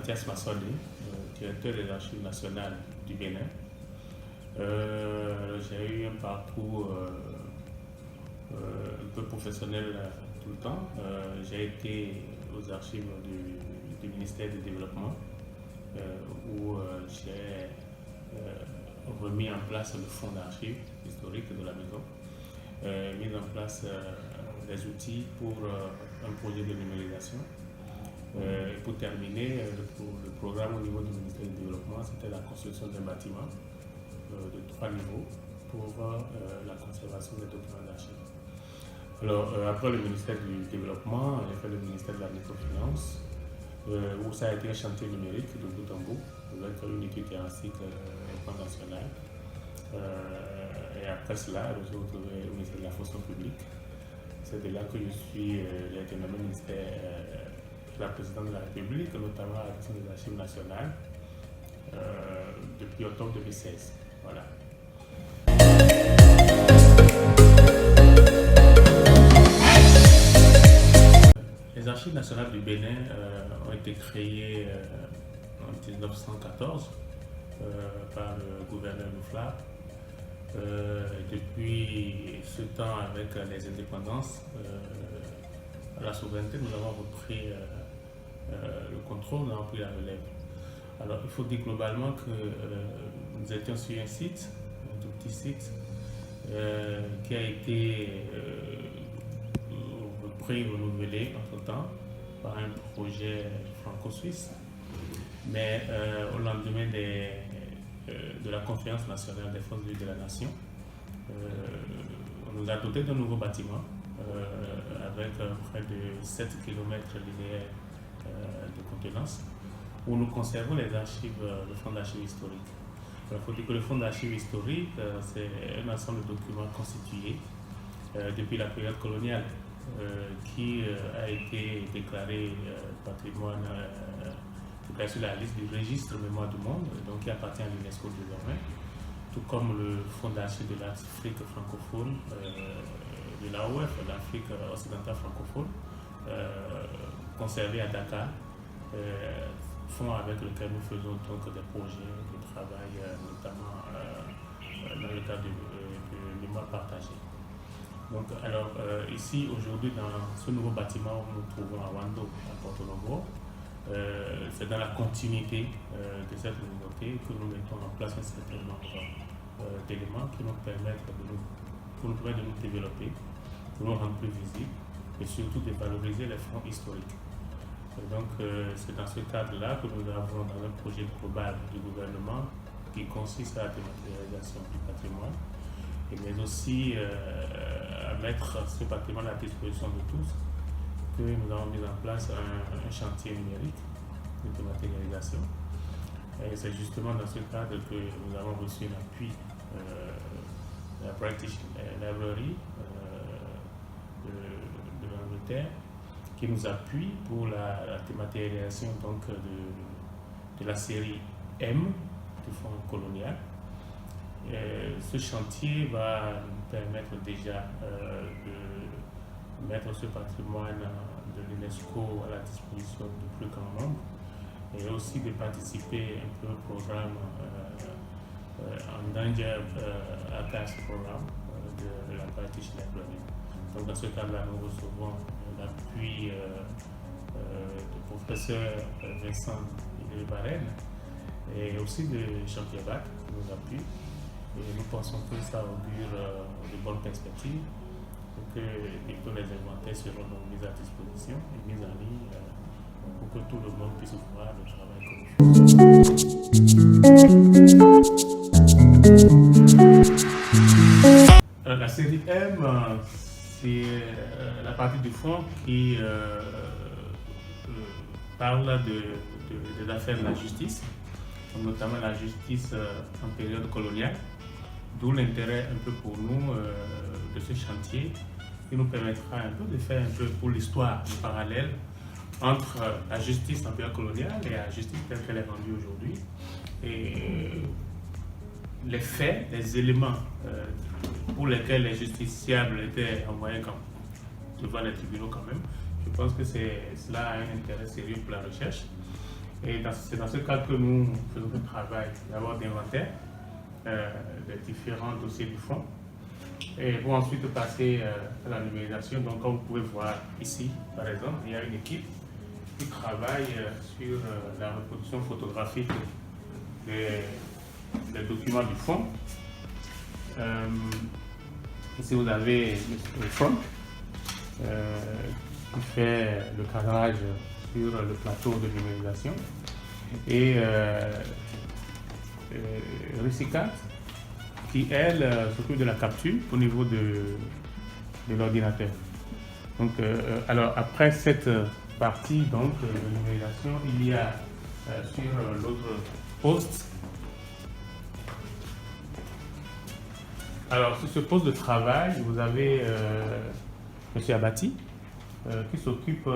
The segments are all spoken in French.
Mathias Massolé, directeur des Archives nationales du Bénin. J'ai eu un parcours un peu professionnel tout le temps. J'ai été aux archives du ministère du Développement où j'ai remis en place le fonds d'archives historiques de la maison, mis en place des outils pour un projet de numérisation. Et pour terminer, le programme au niveau du ministère du Développement, c'était la construction d'un bâtiment de 3 niveaux pour la conservation des documents d'archives. Alors, après le ministère du Développement, j'ai fait le ministère de la Microfinance, où ça a été un chantier numérique de bout en bout, avec une étude terrassique au plan national. Et après cela, je me suis retrouvé au ministère de la fonction publique. C'est de là que j'ai été nommé ministère de la présidente de la République, notamment à la question des archives nationales, depuis octobre 2016. Voilà. Les archives nationales du Bénin ont été créées en 1914 par le gouverneur Loufla. Depuis ce temps, avec les indépendances, la souveraineté, nous avons repris le contrôle, nous avons pris la relève. Alors, il faut dire globalement que nous étions sur un site, un tout petit site, qui a été repris, renouvelé entre-temps par un projet franco-suisse. Mais au lendemain de la conférence nationale des forces vives de la nation, on nous a doté d'un nouveau bâtiment avec près de 7 km linéaires de contenance où nous conservons les archives, le fonds d'archives historiques. Il faut dire que le fonds d'archives historiques, c'est un ensemble de documents constitués depuis la période coloniale qui a été déclaré patrimoine sur la liste du registre Mémoire du Monde, donc qui appartient à l'UNESCO désormais, tout comme le fonds d'archives de l'Afrique francophone, de l'AOF, l'Afrique occidentale francophone, conservé à Dakar, fonds avec lequel nous faisons donc des projets de travail, notamment dans le cadre de mémoire partagée. Donc, alors, ici, aujourd'hui, dans ce nouveau bâtiment où nous nous trouvons à Wando, à Porto Novo, c'est dans la continuité de cette nouveauté que nous mettons en place un certain nombre d'éléments qui nous permettent de nous développer, de nous rendre plus visibles et surtout de valoriser les fonds historiques. Et donc, c'est dans ce cadre-là que nous avons dans un projet global du gouvernement qui consiste à la dématérialisation du patrimoine, mais aussi à mettre ce patrimoine à la disposition de tous, que nous avons mis en place un chantier numérique de dématérialisation. Et c'est justement dans ce cadre que nous avons reçu l'appui de la British Library de l'Angleterre, qui nous appuie pour la dématérialisation donc, de la série M du fonds colonial. Et ce chantier va nous permettre déjà de mettre ce patrimoine de l'UNESCO à la disposition du plus grand nombre et aussi de participer un peu au programme Endangered Archives Programme de la British Library. Donc dans ce cadre-là, nous recevons l'appui du professeur Vincent Varenne et aussi de Jean-Pierre Bach qui nous appuie. Et nous pensons que ça augure de bonnes perspectives et que bientôt les inventaires seront donc mis à disposition et mis en ligne pour que tout le monde puisse voir le travail que nous faisons. Alors, la série M, c'est la partie du fonds qui parle des affaires de la justice, notamment la justice en période coloniale, d'où l'intérêt un peu pour nous de ce chantier qui nous permettra un peu de faire un peu pour l'histoire du parallèle entre la justice en période coloniale et la justice telle qu'elle est rendue aujourd'hui et les faits, les éléments pour lesquels les justiciables étaient envoyés devant les tribunaux quand même. Je pense que cela a un intérêt sérieux pour la recherche Et c'est dans ce cadre que nous faisons ce travail d'abord d'inventaire des différents dossiers du fonds et pour ensuite passer à la numérisation. Donc comme vous pouvez voir ici, par exemple, il y a une équipe qui travaille sur la reproduction photographique des documents du fonds. Ici vous avez le front qui fait le cadrage sur le plateau de numérisation et Recicat qui elle s'occupe de la capture au niveau de l'ordinateur. Donc alors après cette partie donc de numérisation, il y a sur l'autre poste. Alors sur ce poste de travail, vous avez M. Abati qui s'occupe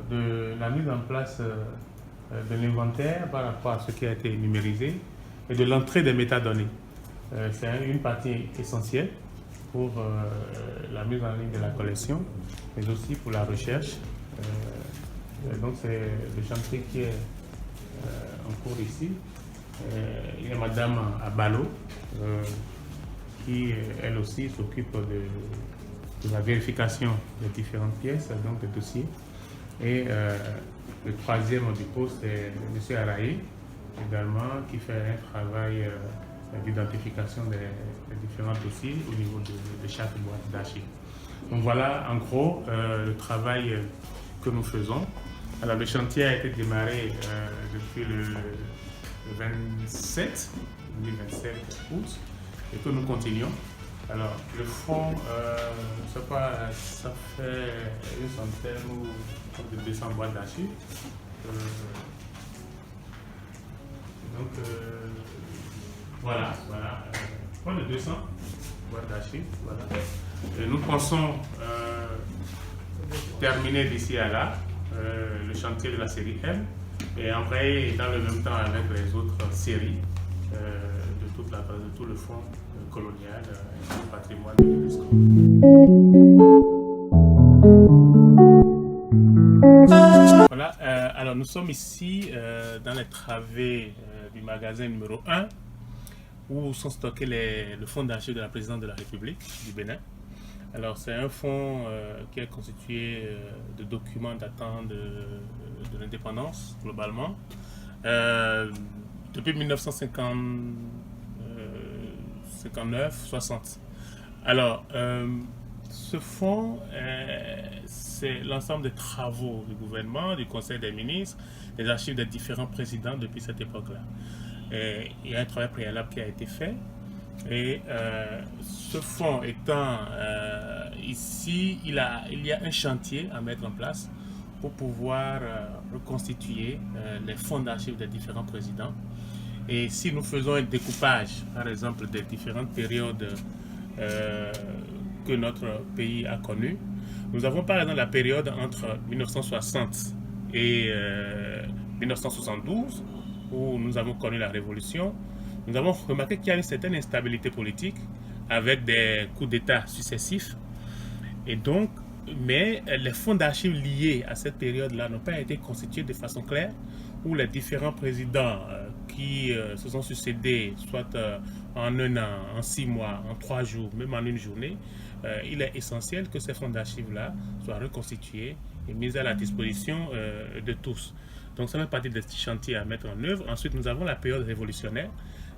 de la mise en place de l'inventaire par rapport à ce qui a été numérisé et de l'entrée des métadonnées. C'est une partie essentielle pour la mise en ligne de la collection, mais aussi pour la recherche. Donc c'est le chantier qui est en cours ici. Il y a Madame Abalo qui elle aussi s'occupe de la vérification des différentes pièces, donc des dossiers. Et le troisième du poste est M. Araï, également, qui fait un travail d'identification des différents dossiers au niveau de chaque boîte d'archives. Donc voilà en gros le travail que nous faisons. Alors le chantier a été démarré depuis le 27 août et que nous continuons. Alors le fonds, je sais pas, ça fait une centaine ou de 200 boîtes d'archives. Donc voilà, pas de 200 boîtes d'archives. Voilà. Et nous pensons terminer d'ici à là le chantier de la série M et embrayer dans le même temps avec les autres séries de tout le fonds colonial et du patrimoine de l'UNESCO. Voilà, alors nous sommes ici dans les travées du magasin numéro 1 où sont stockés le fonds d'archives de la présidence de la République du Bénin. Alors c'est un fonds qui est constitué de documents datant de l'indépendance globalement depuis 1959-60. Alors ce fonds c'est l'ensemble des travaux du gouvernement, du Conseil des ministres, des archives des différents présidents depuis cette époque-là. Il y a un travail préalable qui a été fait. Et ce fonds étant ici, il y a un chantier à mettre en place pour pouvoir reconstituer les fonds d'archives des différents présidents. Et si nous faisons un découpage, par exemple, des différentes périodes que notre pays a connues, nous avons par exemple la période entre 1960 et 1972, où nous avons connu la révolution. Nous avons remarqué qu'il y a une certaine instabilité politique avec des coups d'État successifs. Et donc, mais les fonds d'archives liés à cette période-là n'ont pas été constitués de façon claire, où les différents présidents qui se sont succédés, soit en un an, en 6 mois, en 3 jours, même en une journée, il est essentiel que ces fonds d'archives-là soient reconstitués et mis à la disposition de tous. Donc, ça fait partie des chantiers à mettre en œuvre. Ensuite, nous avons la période révolutionnaire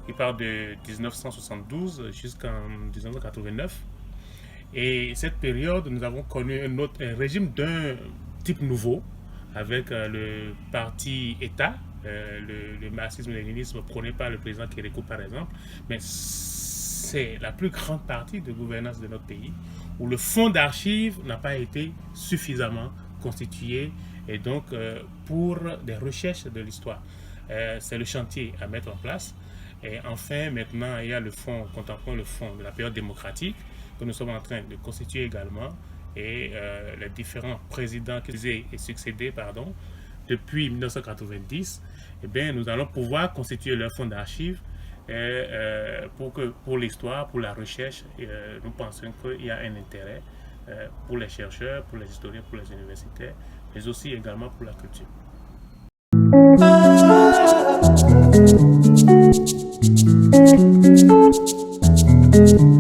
qui part de 1972 jusqu'en 1989. Et cette période, nous avons connu un régime d'un type nouveau, avec le parti État, le marxisme-léninisme prôné par le président Kérékou par exemple, mais c'est la plus grande partie de gouvernance de notre pays, où le fonds d'archives n'a pas été suffisamment constitué, et donc pour des recherches de l'histoire. C'est le chantier à mettre en place. Et enfin, maintenant, il y a le fonds, contemporain, le fonds de la période démocratique, que nous sommes en train de constituer également, et les différents présidents qui ont succédé depuis 1990, eh bien, nous allons pouvoir constituer leur fonds d'archives pour l'histoire, pour la recherche. Nous pensons qu'il y a un intérêt pour les chercheurs, pour les historiens, pour les universitaires, mais aussi également pour la culture. Thank